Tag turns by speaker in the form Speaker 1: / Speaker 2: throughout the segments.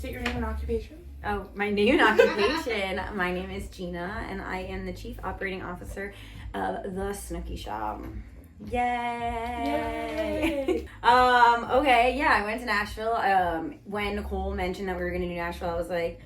Speaker 1: State your name and occupation.
Speaker 2: Oh, my name and occupation. My name is Gina, and I am the Chief Operating Officer of the Snooki Shop. Yay! Okay, yeah, I went to Nashville. When Nicole mentioned that we were gonna do Nashville, I was like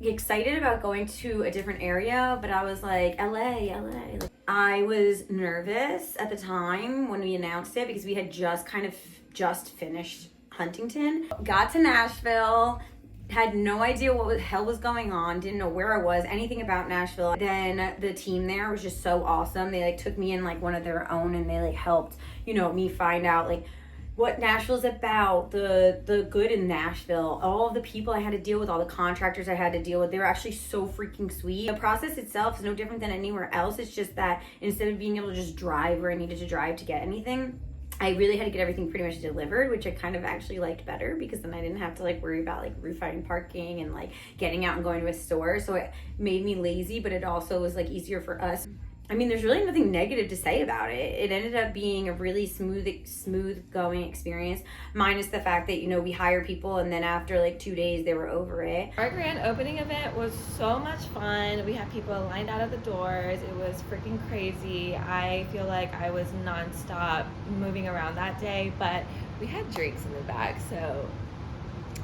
Speaker 2: excited about going to a different area, but I was like, LA. Like, I was nervous at the time when we announced it because we had just finished Huntington. Got to Nashville, had no idea what the hell was going on, didn't know where I was, anything about Nashville. Then the team there was just so awesome. They took me in like one of their own, and they helped, me find out like what Nashville's about, the good in Nashville, all of the people I had to deal with, all the contractors I had to deal with. They were actually so freaking sweet. The process itself is no different than anywhere else. It's just that instead of being able to just drive where I needed to drive to get anything, I really had to get everything pretty much delivered, which I kind of actually liked better because then I didn't have to worry about roof-finding parking and getting out and going to a store. So it made me lazy, but it also was easier for us. I mean, there's really nothing negative to say about it. It ended up being a really smooth going experience, minus the fact that, we hire people and then after 2 days they were over it.
Speaker 3: Our grand opening event was so much fun. We had people lined out at the doors. It was freaking crazy. I feel like I was nonstop moving around that day, but we had drinks in the back, so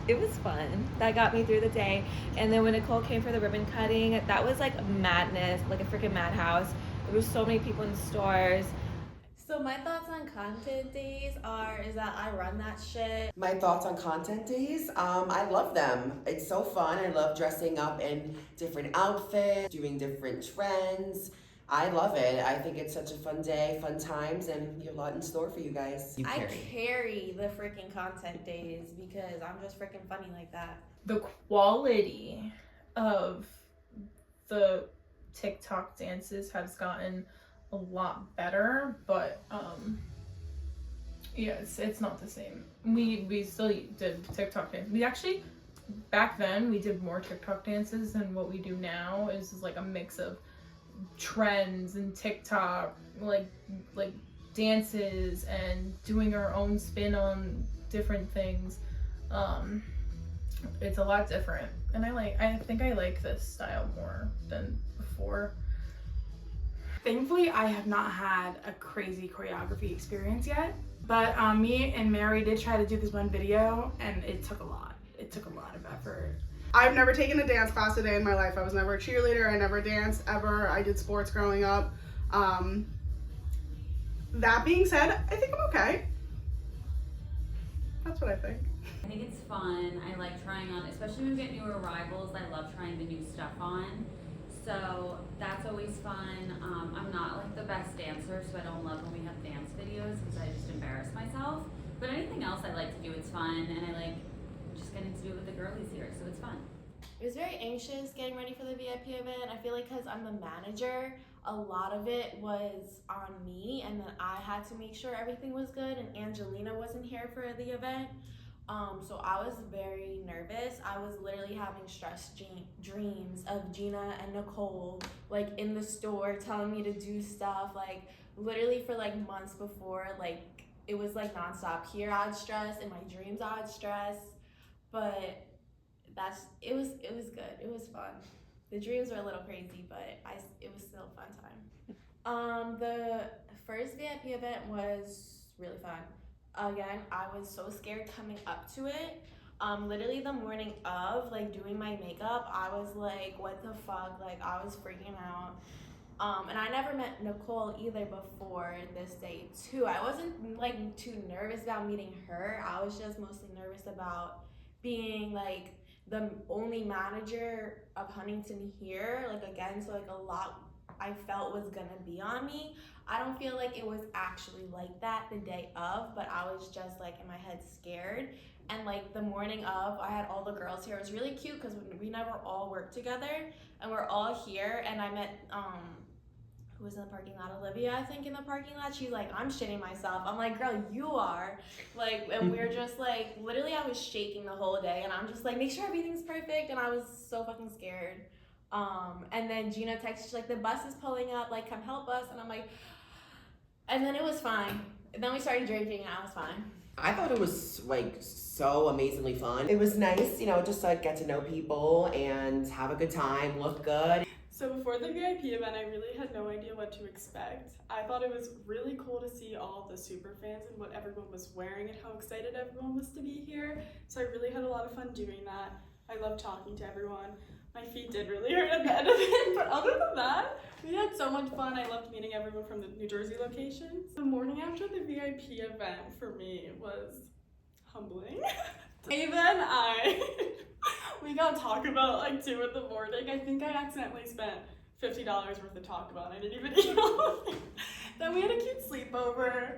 Speaker 3: it was fun. That got me through the day. And then when Nicole came for the ribbon cutting, that was madness, a freaking madhouse. There was so many people in the stores.
Speaker 4: So my thoughts on content days is that I run that shit.
Speaker 5: My thoughts on content days, I love them. It's so fun. I love dressing up in different outfits, doing different trends. I love it. I think it's such a fun day, fun times, and you have a lot in store for you guys.
Speaker 4: I carry the freaking content days because I'm just freaking funny like that.
Speaker 1: The quality of the TikTok dances has gotten a lot better, but yeah, it's not the same. We still did TikTok dances. We actually, back then, we did more TikTok dances than what we do now. Is a mix of trends and TikTok, like dances and doing our own spin on different things. It's a lot different, and I think I like this style more than before. Thankfully, I have not had a crazy choreography experience yet, but me and Mary did try to do this one video, and it took a lot. It took a lot of effort.
Speaker 6: I've never taken a dance class a day in my life. I was never a cheerleader. I never danced ever. I did sports growing up. That being said, I think I'm okay. That's what I think.
Speaker 7: I think it's fun. I like trying on, especially when we get new arrivals, I love trying the new stuff on. So that's always fun. I'm not the best dancer, so I don't love when we have dance videos because I just embarrass myself. But anything else I like to do, it's fun, and I like just getting to do it with the girlies here, so it's fun.
Speaker 4: I was very anxious getting ready for the VIP event. I feel like because I'm the manager, a lot of it was on me, and then I had to make sure everything was good, and Angelina wasn't here for the event. So I was very nervous. I was literally having stress dreams of Gina and Nicole in the store telling me to do stuff literally for months before. It was nonstop. Here I'd stress, in my dreams I'd stress, but it was good. It was fun. The dreams were a little crazy, but it was still a fun time. The first VIP event was really fun. Again, I was so scared coming up to it. Literally the morning of doing my makeup, I was what the fuck? I was freaking out. And I never met Nicole either before this day too. I wasn't too nervous about meeting her. I was just mostly nervous about being the only manager of Huntington here. Again, so a lot I felt was gonna be on me. I don't feel like it was actually like that the day of, but I was just in my head scared. And the morning of, I had all the girls here. It was really cute because we never all worked together, and we're all here. And I met who was in the parking lot? Olivia, I think, in the parking lot. She's I'm shitting myself. I'm girl, you are. And we're just literally I was shaking the whole day, and I'm just make sure everything's perfect, and I was so fucking scared. And then Gina texted the bus is pulling up, come help us, and I'm and then it was fine. And then we started drinking, and I was fine.
Speaker 5: I thought it was like so amazingly fun. It was nice, you know, just to get to know people and have a good time, look good.
Speaker 8: So before the VIP event, I really had no idea what to expect. I thought it was really cool to see all the super fans and what everyone was wearing and how excited everyone was to be here. So I really had a lot of fun doing that. I loved talking to everyone. My feet did really hurt at the end of it, but other than that, we had so much fun. I loved meeting everyone from the New Jersey location. The morning after the VIP event for me was humbling. Ava and I, we got Taco Bell at like 2 in the morning. I think I accidentally spent $50 worth of Taco Bell and I didn't even eat all of it. Then we had a cute sleepover.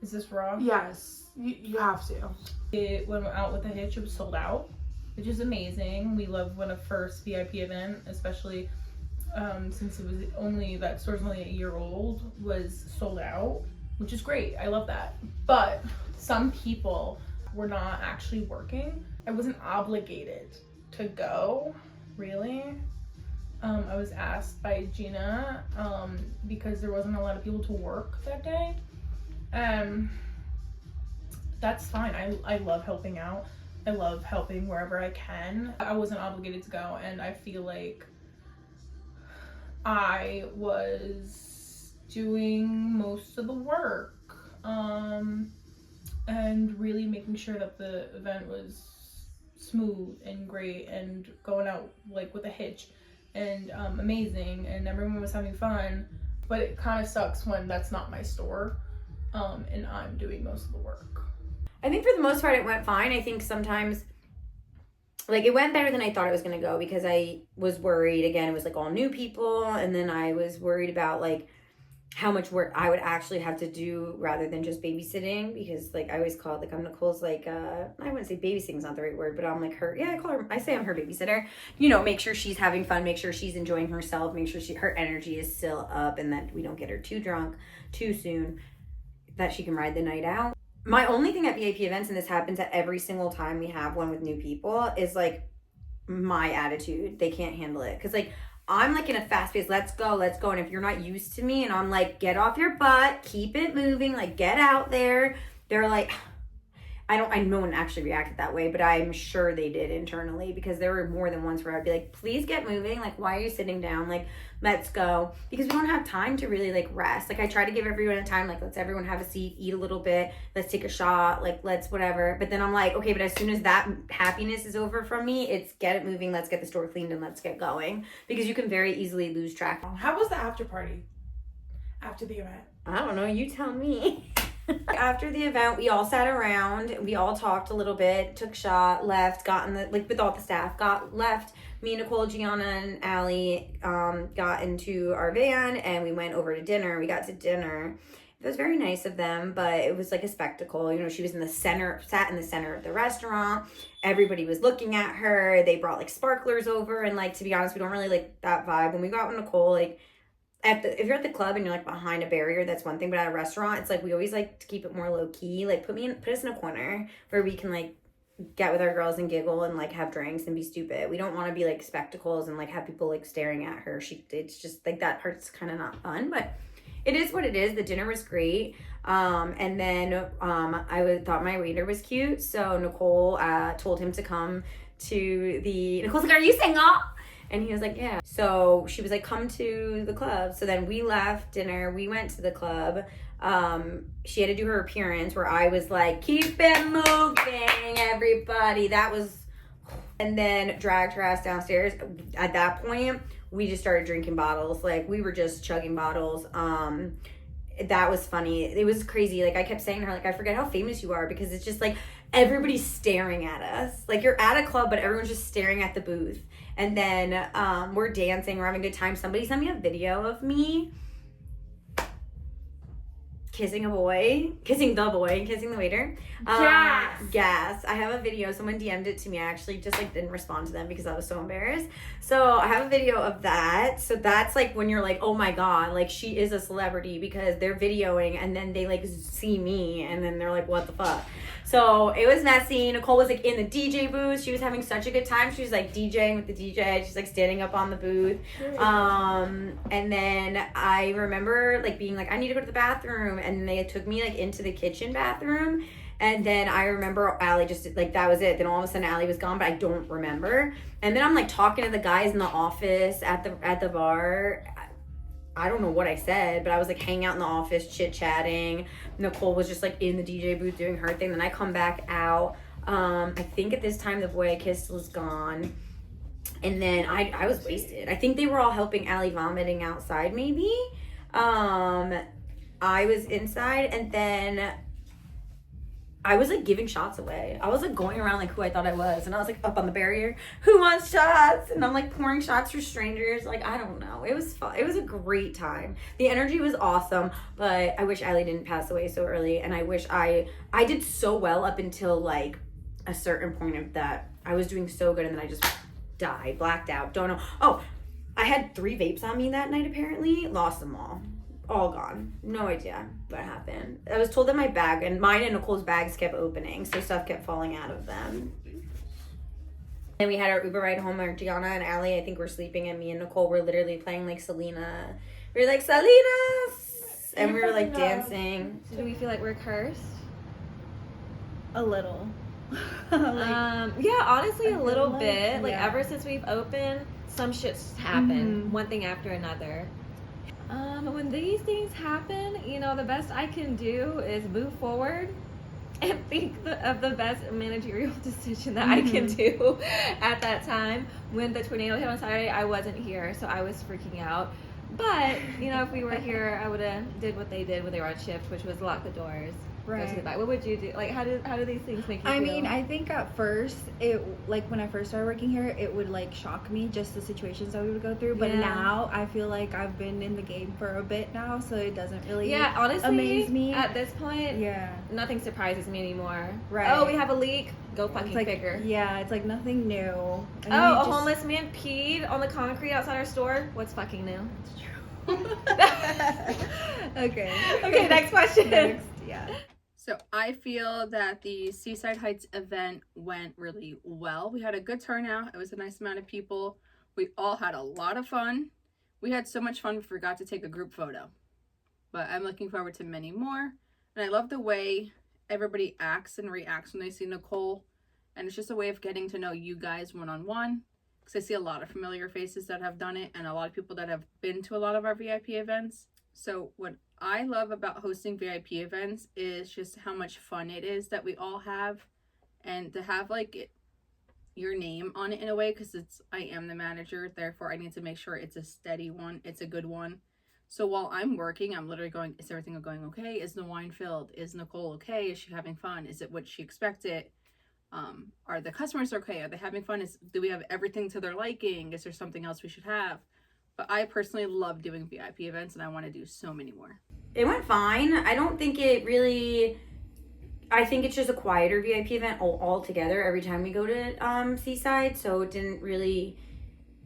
Speaker 1: Is this raw?
Speaker 6: Yes, you have to.
Speaker 1: It went out with a hitch. It was sold out, which is amazing. We love when a first VIP event, especially since it was only, that store's only a year old, was sold out, which is great. I love that. But some people were not actually working. I wasn't obligated to go, really. I was asked by Gina because there wasn't a lot of people to work that day. That's fine. I love helping out. I love helping wherever I can. I wasn't obligated to go, and I feel like I was doing most of the work and really making sure that the event was smooth and great and going out like with a hitch and amazing, and everyone was having fun. But it kind of sucks when that's not my store and I'm doing most of the work.
Speaker 2: I think for the most part it went fine. I think sometimes like it went better than I thought it was gonna go because I was worried. Again, it was like all new people, and then I was worried about like how much work I would actually have to do rather than just babysitting, because like I always call it, like I'm Nicole's like I wouldn't say babysitting's not the right word, but I'm like her, yeah, I say I'm her babysitter. You know, make sure she's having fun, make sure she's enjoying herself, make sure her energy is still up, and that we don't get her too drunk too soon, that she can ride the night out. My only thing at VIP events, and this happens at every single time we have one with new people, is like my attitude. They can't handle it because like I'm like in a fast pace, let's go. And if you're not used to me and I'm like, get off your butt, keep it moving, like get out there, they're like, no one actually reacted that way, but I'm sure they did internally, because there were more than once where I'd be like, please get moving. Like, why are you sitting down? Like, let's go. Because we don't have time to really like rest. Like I try to give everyone a time, like let's everyone have a seat, eat a little bit, let's take a shot, like let's whatever. But then I'm like, okay, but as soon as that happiness is over from me, it's get it moving, let's get the store cleaned and let's get going. Because you can very easily lose track.
Speaker 6: How was the after party after the event?
Speaker 2: I don't know, you tell me. After the event, we all sat around, we all talked a little bit, took a shot, left, got in the, like with all the staff, left. Me, Nicole, Gianna, and Allie got into our van and we went over to dinner. We got to dinner. It was very nice of them, but it was like a spectacle. You know, she was sat in the center of the restaurant. Everybody was looking at her. They brought like sparklers over, and like, to be honest, we don't really like that vibe. When we got with Nicole, like, if you're at the club and you're like behind a barrier, that's one thing, but at a restaurant, it's like we always like to keep it more low key. Like put us in a corner where we can like get with our girls and giggle and like have drinks and be stupid. We don't want to be like spectacles and like have people like staring at her. It's just like that part's kind of not fun, but it is what it is. The dinner was great. And then I thought my waiter was cute, so Nicole told him to come to Nicole's like, are you single? And he was like, yeah. So she was like, come to the club. So then we left dinner. We went to the club. She had to do her appearance where I was like, keep it moving, everybody. And then dragged her ass downstairs. At that point, we just started drinking bottles. Like we were just chugging bottles. That was funny. It was crazy. Like I kept saying to her, like, I forget how famous you are, because it's just like everybody's staring at us. Like you're at a club, but everyone's just staring at the booth. And then we're dancing, we're having a good time. Somebody sent me a video of me kissing the boy, kissing the waiter. Yes. I have a video. Someone DM'd it to me. I actually just like didn't respond to them because I was so embarrassed. So I have a video of that. So that's like when you're like, oh my God, like she is a celebrity, because they're videoing and then they like see me and then they're like, what the fuck? So it was messy. Nicole was like in the DJ booth. She was having such a good time. She was like DJing with the DJ. She's like standing up on the booth. And then I remember like being like, I need to go to the bathroom. And they took me like into the kitchen bathroom. And then I remember Allie just like that was it. Then all of a sudden Allie was gone, but I don't remember. And then I'm like talking to the guys in the office at the bar. I don't know what I said, but I was like hanging out in the office, chit chatting. Nicole was just like in the DJ booth doing her thing. Then I come back out. I think at this time the boy I kissed was gone. And then I was wasted. I think they were all helping Allie vomiting outside maybe. I was inside, and then I was like giving shots away. I was like going around like who I thought I was, and I was like up on the barrier, who wants shots? And I'm like pouring shots for strangers. Like, I don't know. It was fun. It was a great time. The energy was awesome, but I wish Allie didn't pass away so early, and I wish I did so well up until like a certain point of that. I was doing so good, and then I just died, blacked out, don't know. Oh, I had 3 vapes on me that night apparently, lost them all gone. No idea what happened. I was told that my bag and mine and Nicole's bags kept opening, so stuff kept falling out of them. And we had our Uber ride home, and Gianna and Allie, I think, were sleeping, and me and Nicole were literally playing like Selena. We were like, Salinas! And we were like dancing.
Speaker 3: So do we feel like we're cursed?
Speaker 9: A little.
Speaker 3: Yeah, honestly, a little bit. Like,
Speaker 9: yeah.
Speaker 3: ever since we've opened, some shit's happened, one thing after another. When these things happen, you know, the best I can do is move forward and think of the best managerial decision that I can do at that time. When the tornado hit on Saturday, I wasn't here, so I was freaking out. But, you know, if we were here, I would have did what they did when they were on shift, which was lock the doors. Go to the back. What would you do? Like, how do these things make you feel?
Speaker 9: I mean, I think at first, it like when I first started working here, it would like shock me just the situations that we would go through. But now I feel like I've been in the game for a bit now, so it doesn't really
Speaker 3: honestly
Speaker 9: amaze me
Speaker 3: at this point. Nothing surprises me anymore.
Speaker 9: Right.
Speaker 3: Oh, we have a leak. Go fucking
Speaker 9: like,
Speaker 3: figure.
Speaker 9: Yeah, it's like nothing new. And
Speaker 3: Oh, a homeless man peed on the concrete outside our store. What's fucking new?
Speaker 9: Okay.
Speaker 3: Okay, next question.
Speaker 9: Next, yeah.
Speaker 10: So I feel that the Seaside Heights event went really well. We had a good turnout. It was a nice amount of people. We all had a lot of fun. We had so much fun we forgot to take a group photo. But I'm looking forward to many more. And I love the way everybody acts and reacts when they see Nicole. And it's just a way of getting to know you guys one-on-one. Because I see a lot of familiar faces that have done it and a lot of people that have been to a lot of our VIP events. So what I love about hosting VIP events is just how much fun it is that we all have, and to have like your name on it in a way, because I am the manager, therefore I need to make sure it's a steady one, it's a good one. So while I'm working, I'm literally going, is everything going okay? Is the wine filled? Is Nicole okay? Is she having fun? Is it what she expected? Are the customers okay? Are they having fun? Do we have everything to their liking? Is there something else we should have? But I personally love doing VIP events, and I want to do so many more.
Speaker 2: It went fine. I don't think it really... I think it's just a quieter VIP event altogether every time we go to Seaside, so it didn't really...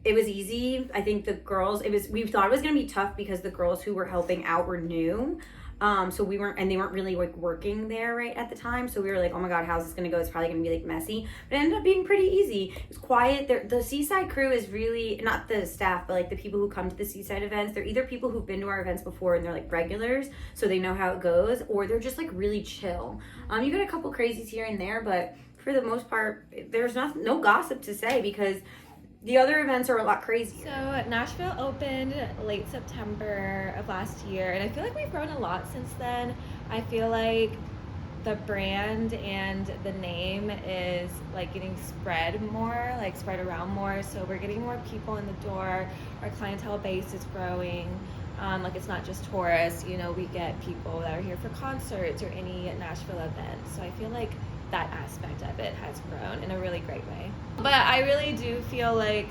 Speaker 2: It was easy. I think the girls... We thought it was going to be tough because the girls who were helping out were new. So we weren't, and they weren't really like working there right at the time. So we were like, oh my God, how's this gonna go? It's probably gonna be like messy, but it ended up being pretty easy. It was quiet. The Seaside crew is really, not the staff, but like the people who come to the Seaside events, they're either people who've been to our events before and they're like regulars, so they know how it goes, or they're just like really chill. You get a couple crazies here and there, but for the most part, there's no gossip to say because the other events are a lot crazier.
Speaker 3: So Nashville opened late September of last year, and I feel like we've grown a lot since then. I feel like the brand and the name is like getting spread around more. So we're getting more people in the door. Our clientele base is growing. Like it's not just tourists, you know, we get people that are here for concerts or any Nashville event. So I feel like that aspect of it has grown in a really great way. But I really do feel like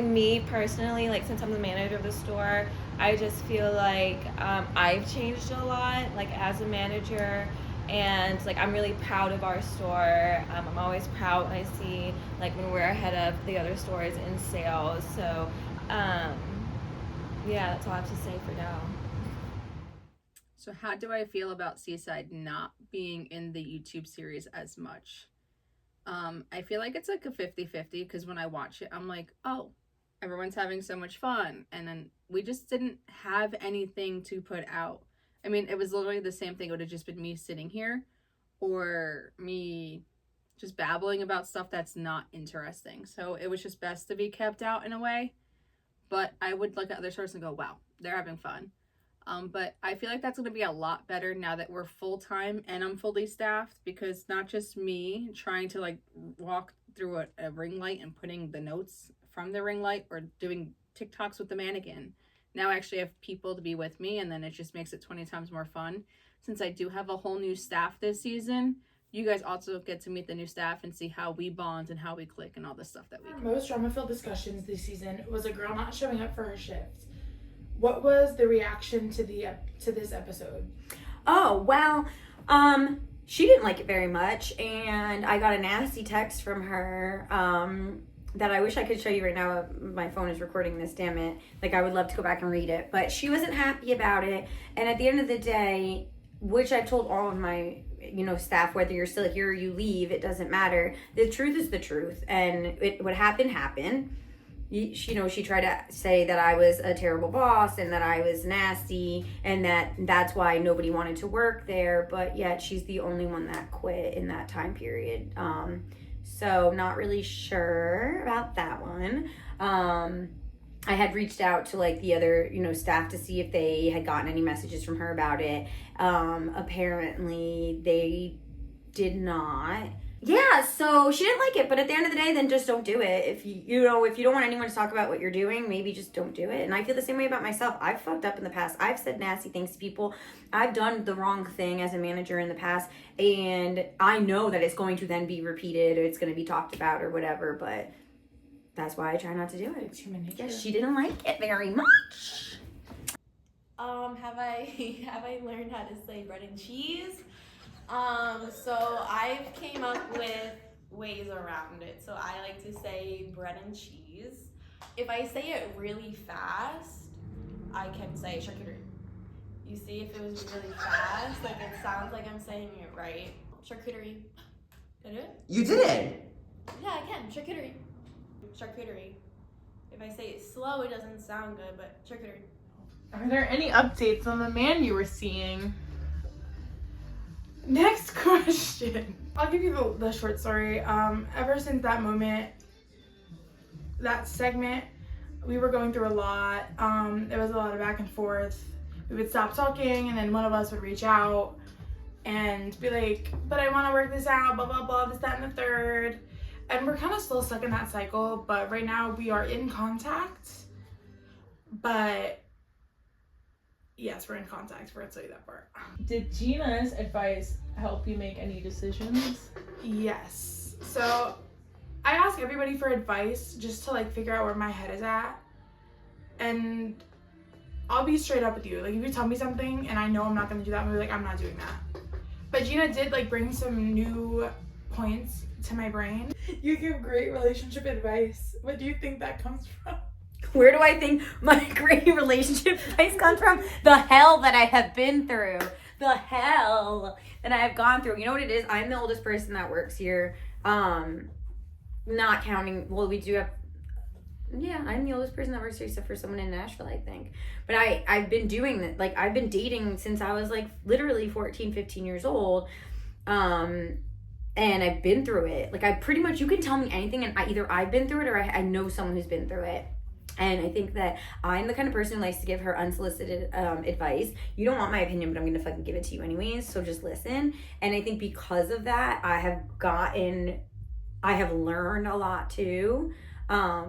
Speaker 3: me personally, like since I'm the manager of the store, I just feel like I've changed a lot, like as a manager, and like I'm really proud of our store. I'm always proud when I see like when we're ahead of the other stores in sales. So yeah, that's all I have to say for now.
Speaker 10: So how do I feel about Seaside not being in the YouTube series as much? I feel like it's like a 50-50 because when I watch it, I'm like, oh, everyone's having so much fun. And then we just didn't have anything to put out. I mean, it was literally the same thing. It would have just been me sitting here. or me just babbling about stuff that's not interesting. So it was just best to be kept out in a way. But I would look at other stores and go, wow, they're having fun. But I feel like that's going to be a lot better now that we're full-time and I'm fully staffed, because not just me trying to like walk through a ring light and putting the notes from the ring light or doing TikToks with the mannequin. Now I actually have people to be with me, and then it just makes it 20 times more fun. Since I do have a whole new staff this season, you guys also get to meet the new staff and see how we bond and how we click and all the stuff that we do.
Speaker 11: Most drama-filled discussions this season was a girl not showing up for her shift. What was the reaction to this episode?
Speaker 2: Oh, well, she didn't like it very much, and I got a nasty text from her that I wish I could show you right now. My phone is recording this, damn it. Like, I would love to go back and read it, but she wasn't happy about it. And at the end of the day, which I've told all of my staff, whether you're still here or you leave, it doesn't matter. The truth is the truth, and what happened happened. She tried to say that I was a terrible boss and that I was nasty and that's why nobody wanted to work there, but yet she's the only one that quit in that time period. So not really sure about that one. I had reached out to like the other, staff to see if they had gotten any messages from her about it. Apparently they did not. Yeah, so she didn't like it, but at the end of the day, then just don't do it. If you don't want anyone to talk about what you're doing, maybe just don't do it. And I feel the same way about myself. I've fucked up in the past. I've said nasty things to people. I've done the wrong thing as a manager in the past, and I know that it's going to then be repeated or it's going to be talked about or whatever, but that's why I try not to do it.
Speaker 11: It's human nature.
Speaker 2: Yes, she didn't like it very much.
Speaker 4: Have I learned how to say bread and cheese? So I've came up with ways around it. So I like to say bread and cheese. If I say it really fast, I can say charcuterie. You see, if it was really fast, like it sounds like I'm saying it right. Charcuterie. Did I do it?
Speaker 5: You did.
Speaker 4: Yeah, I can. Charcuterie. Charcuterie. If I say it slow, it doesn't sound good, but charcuterie.
Speaker 1: Are there any updates on the man you were seeing? Next question.
Speaker 11: I'll give you the short story. Ever since that moment, that segment, we were going through a lot. There was a lot of back and forth. We would stop talking, and then one of us would reach out and be like, but I want to work this out, blah, blah, blah, this, that, and the third. And we're kind of still stuck in that cycle, but right now we are in contact. But yes, we're in contact. We're going to tell you that part.
Speaker 1: Did Gina's advice help you make any decisions?
Speaker 11: Yes. So I ask everybody for advice just to like figure out where my head is at. And I'll be straight up with you. Like if you tell me something and I know I'm not going to do that, I'm going to be like, I'm not doing that. But Gina did like bring some new points to my brain. You give great relationship advice. What do you think that comes from?
Speaker 2: Where do I think my great relationship advice comes from? The hell that I have been through. The hell that I have gone through. You know what it is? I'm the oldest person that works here. Not counting, well, we do have, yeah, I'm the oldest person that works here except for someone in Nashville, I think. But I've been doing that. Like, I've been dating since I was like literally 14, 15 years old. And I've been through it. Like, I pretty much, you can tell me anything and either I've been through it or I know someone who's been through it. And I think that I'm the kind of person who likes to give her unsolicited advice. You don't want my opinion, but I'm going to fucking give it to you anyways. So just listen. And I think because of that, I have learned a lot too.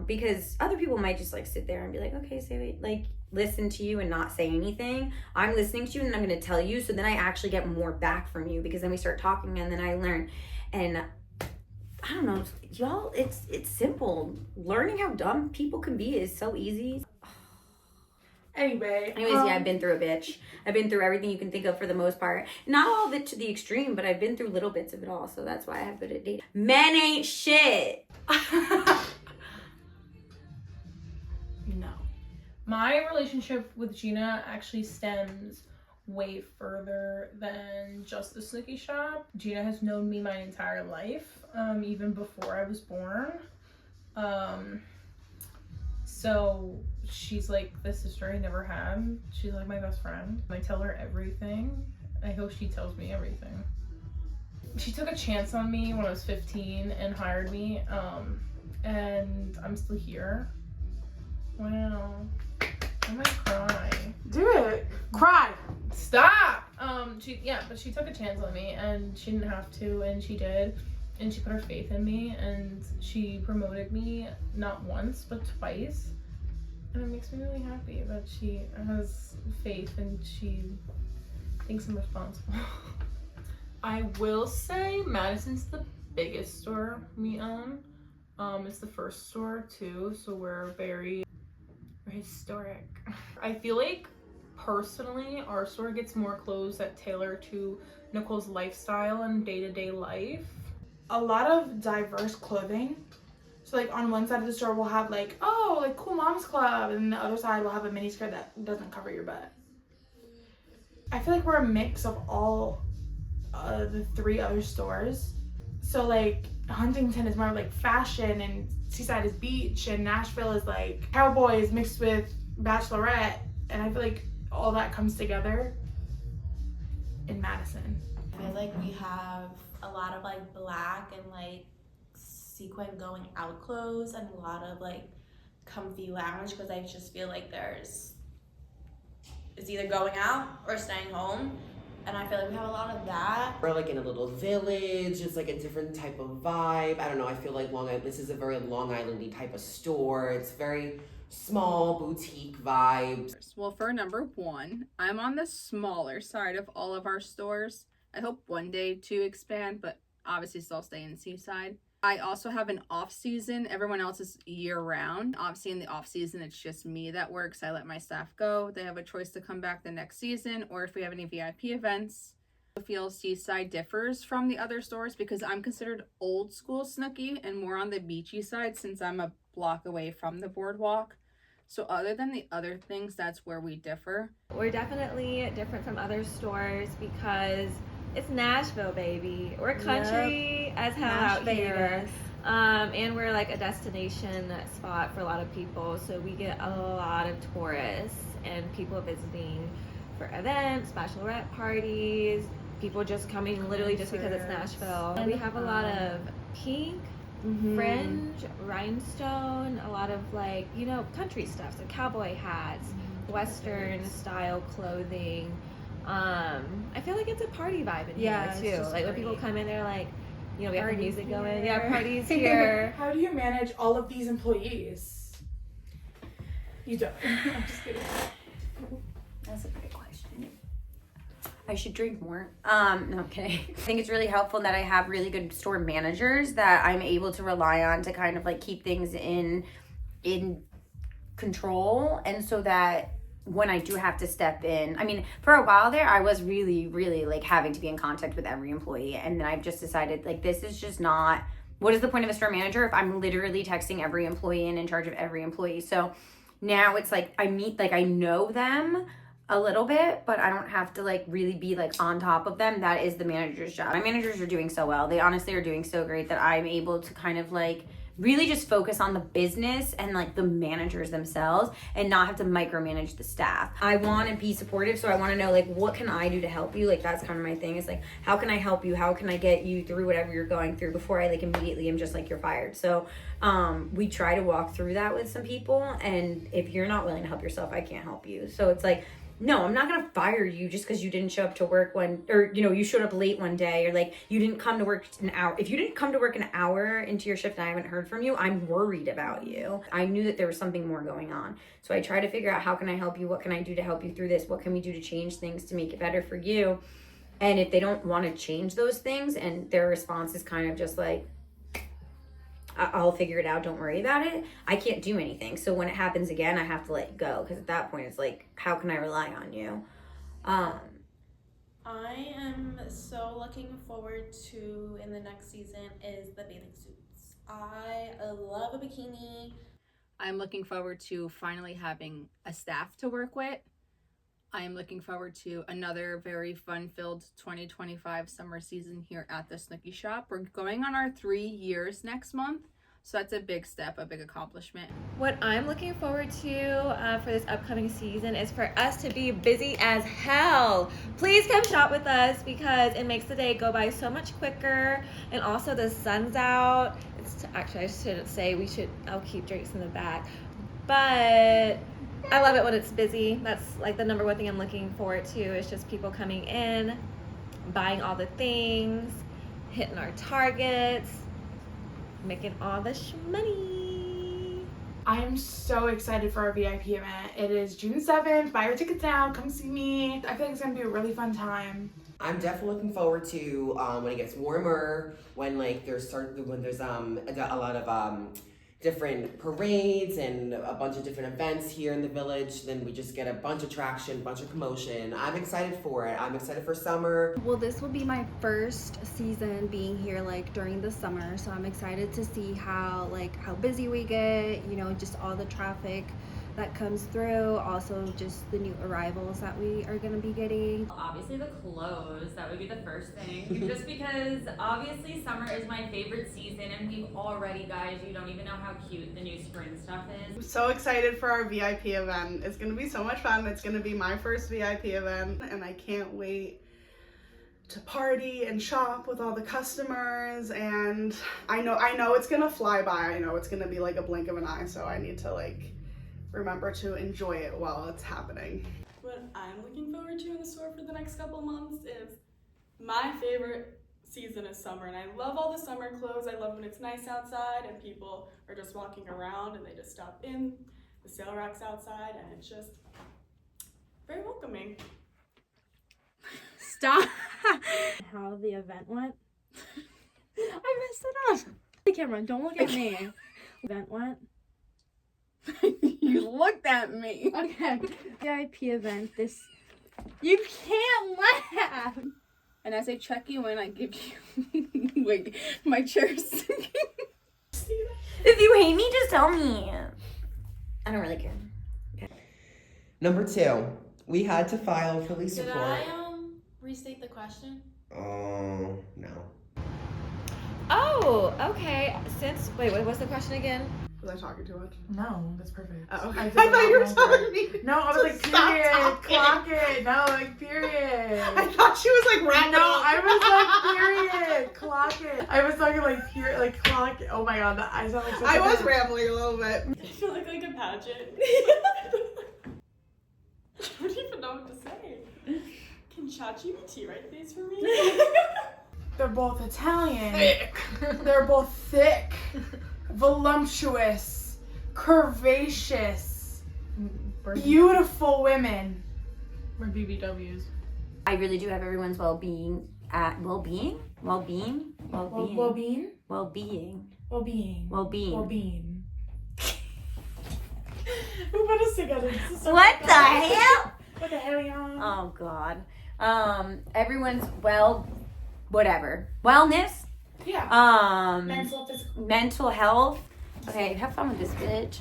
Speaker 2: Because other people might just like sit there and be like, okay, say wait, like listen to you and not say anything. I'm listening to you and I'm going to tell you. So then I actually get more back from you because then we start talking and then I learn. And I don't know, y'all, it's simple. Learning how dumb people can be is so easy.
Speaker 11: Anyways,
Speaker 2: yeah, I've been through a bitch. I've been through everything you can think of for the most part. Not all of it to the extreme, but I've been through little bits of it all. So that's why I have good at dating. Men ain't shit.
Speaker 1: No. My relationship with Gina actually stems way further than just the Snooki Shop. Gina has known me my entire life, even before I was born. So she's like the sister I never had. She's like my best friend. I tell her everything. I hope she tells me everything. She took a chance on me when I was 15 and hired me, and I'm still here. Wow. I might cry.
Speaker 11: Do it. Cry.
Speaker 1: Stop! But she took a chance on me, and she didn't have to, and she did. And she put her faith in me, and she promoted me not once, but twice. And it makes me really happy that she has faith and she thinks I'm responsible. I will say Madison's the biggest store we own. It's the first store too, so we're very historic. I feel like personally our store gets more clothes that tailor to Nicole's lifestyle and day-to-day life.
Speaker 11: A lot of diverse clothing. So like on one side of the store we'll have like, oh, like cool moms club, and the other side we'll have a mini skirt that doesn't cover your butt. I feel like we're a mix of all the 3 other stores. So like Huntington is more like fashion, and Seaside is beach, and Nashville is like cowboys mixed with bachelorette, and I feel like all that comes together in Madison.
Speaker 4: I feel like we have a lot of like black and like sequin going out clothes, and a lot of like comfy lounge, because I just feel like it's either going out or staying home, and I feel like we have a lot of that.
Speaker 5: We're like in a little village, it's like a different type of vibe. I don't know, I feel like this is a very Long Island-y type of store. It's very small, boutique vibes.
Speaker 10: Well, for number 1, I'm on the smaller side of all of our stores. I hope one day to expand, but obviously still stay in Seaside. I also have an off season. Everyone else is year round. Obviously in the off season, it's just me that works. I let my staff go. They have a choice to come back the next season, or if we have any VIP events. I feel Seaside differs from the other stores because I'm considered old school Snooki and more on the beachy side since I'm a block away from the boardwalk. So other than the other things, that's where we differ.
Speaker 3: We're definitely different from other stores because it's Nashville, baby. We're country as hell out here. And we're like a destination spot for a lot of people. So we get a lot of tourists and people visiting for events, bachelorette parties, people just coming literally just because it's Nashville. And we have a lot of pink, fringe, rhinestone, a lot of like, you know, country stuff. So cowboy hats, Western style clothing. I feel like it's a party vibe in here too. Like when people come in, they're like, you know, we have the music going. Yeah, parties here.
Speaker 11: How do you manage all of these employees? You don't. I'm just kidding.
Speaker 2: That's a great question. I should drink more. No, I'm kidding. I think it's really helpful that I have really good store managers that I'm able to rely on to kind of like keep things in control, and so that when I do have to step in, I mean, for a while there, I was really, really like having to be in contact with every employee. And then I've just decided like, this is just not, what is the point of a store manager if I'm literally texting every employee and in charge of every employee? So now it's like, I know them a little bit, but I don't have to like really be like on top of them. That is the manager's job. My managers are doing so well. They honestly are doing so great that I'm able to kind of like really just focus on the business and like the managers themselves and not have to micromanage the staff. I want to be supportive, so I want to know like, what can I do to help you? Like that's kind of my thing. It's like, how can I help you? How can I get you through whatever you're going through before I like immediately am just like, you're fired. So we try to walk through that with some people, and if you're not willing to help yourself, I can't help you. So it's like, no, I'm not going to fire you just because you didn't show up to work you showed up late one day, or like you didn't come to work an hour. If you didn't come to work an hour into your shift and I haven't heard from you, I'm worried about you. I knew that there was something more going on. So I try to figure out, how can I help you? What can I do to help you through this? What can we do to change things to make it better for you? And if they don't want to change those things and their response is kind of just like, I'll figure it out, don't worry about it, I can't do anything. So when it happens again, I have to let it go, because at that point it's like, how can I rely on you?
Speaker 4: I am so looking forward to in the next season is the bathing suits. I love a bikini.
Speaker 10: I'm looking forward to finally having a staff to work with. I am looking forward to another very fun-filled 2025 summer season here at the Snooki Shop. We're going on our 3 years next month, So that's a big step, a big accomplishment.
Speaker 3: What I'm looking forward to for this upcoming season is for us to be busy as hell. Please come shop with us because it makes the day go by so much quicker. And also the sun's out. Actually, I shouldn't say I'll keep drinks in the back. But I love it when it's busy. That's like the number one thing I'm looking forward to is just people coming in, buying all the things, hitting our targets, making all the money.
Speaker 11: I am so excited for our VIP event. It is June 7th. Buy your tickets now. Come see me. I feel like it's gonna be a really fun time.
Speaker 5: I'm definitely looking forward to when it gets warmer, when there's a lot of different parades and a bunch of different events here in the village. Then we just get a bunch of traction, a bunch of commotion. I'm excited for it. I'm excited for summer.
Speaker 9: Well, this will be my first season being here during the summer, so I'm excited to see how busy we get, just all the traffic that comes through, also just the new arrivals that we are going to be getting.
Speaker 7: Obviously the clothes, that would be the first thing, just because obviously summer is my favorite season, and we've already, guys, you don't even know how cute the new spring stuff is.
Speaker 6: I'm so excited for our VIP event. It's going to be so much fun. It's going to be my first VIP event, and I can't wait to party and shop with all the customers. And I know it's going to fly by. I know it's going to be like a blink of an eye, so I need to remember to enjoy it while it's happening.
Speaker 8: What I'm looking forward to in the store for the next couple months is my favorite season is summer, and I love all the summer clothes. I love when it's nice outside and people are just walking around and they just stop in the sale racks outside, and it's just very welcoming.
Speaker 10: Stop.
Speaker 12: How the event went.
Speaker 10: I messed it up.
Speaker 12: Hey Cameron, don't look at me. Event went.
Speaker 10: You looked at me.
Speaker 12: Okay. VIP event.
Speaker 10: You can't laugh. And as I check you in, I give you my chair's sinking.
Speaker 2: If you hate me, just tell me. I don't really care.
Speaker 5: Number 2, we had to file a police
Speaker 4: Did
Speaker 5: report.
Speaker 4: I restate the question?
Speaker 5: Oh, no.
Speaker 3: Oh, okay. Wait, what's the question again?
Speaker 6: Was I talking too much?
Speaker 11: No, that's perfect.
Speaker 6: Oh,
Speaker 11: I
Speaker 6: I
Speaker 11: did
Speaker 6: thought
Speaker 11: not
Speaker 6: you were
Speaker 11: know
Speaker 6: telling me.
Speaker 11: No, I was like,
Speaker 6: stop
Speaker 11: period,
Speaker 6: talking.
Speaker 11: clock it. No, period.
Speaker 6: I thought she was wrapping
Speaker 11: No,
Speaker 6: up.
Speaker 11: I was period, clock it. I was talking period, clock it. Oh my god, I sound like such
Speaker 6: I
Speaker 11: a
Speaker 6: was
Speaker 11: bitch.
Speaker 6: rambling a little bit.
Speaker 8: I feel like a pageant. I don't even know what to say. Can ChatGPT write these for me?
Speaker 11: They're both Italian.
Speaker 6: Thick.
Speaker 11: They're both thick, voluptuous, curvaceous, beautiful women.
Speaker 1: We're BBWs.
Speaker 2: I really do have everyone's well-being at well-being.
Speaker 11: Well-being. Who put us together? This is so
Speaker 2: What the
Speaker 11: bad.
Speaker 2: hell?
Speaker 11: What the hell, y'all?
Speaker 2: Oh God. Everyone's whatever. Wellness.
Speaker 11: Yeah. Mental, physical.
Speaker 2: Mental health. Okay, have fun with this bitch.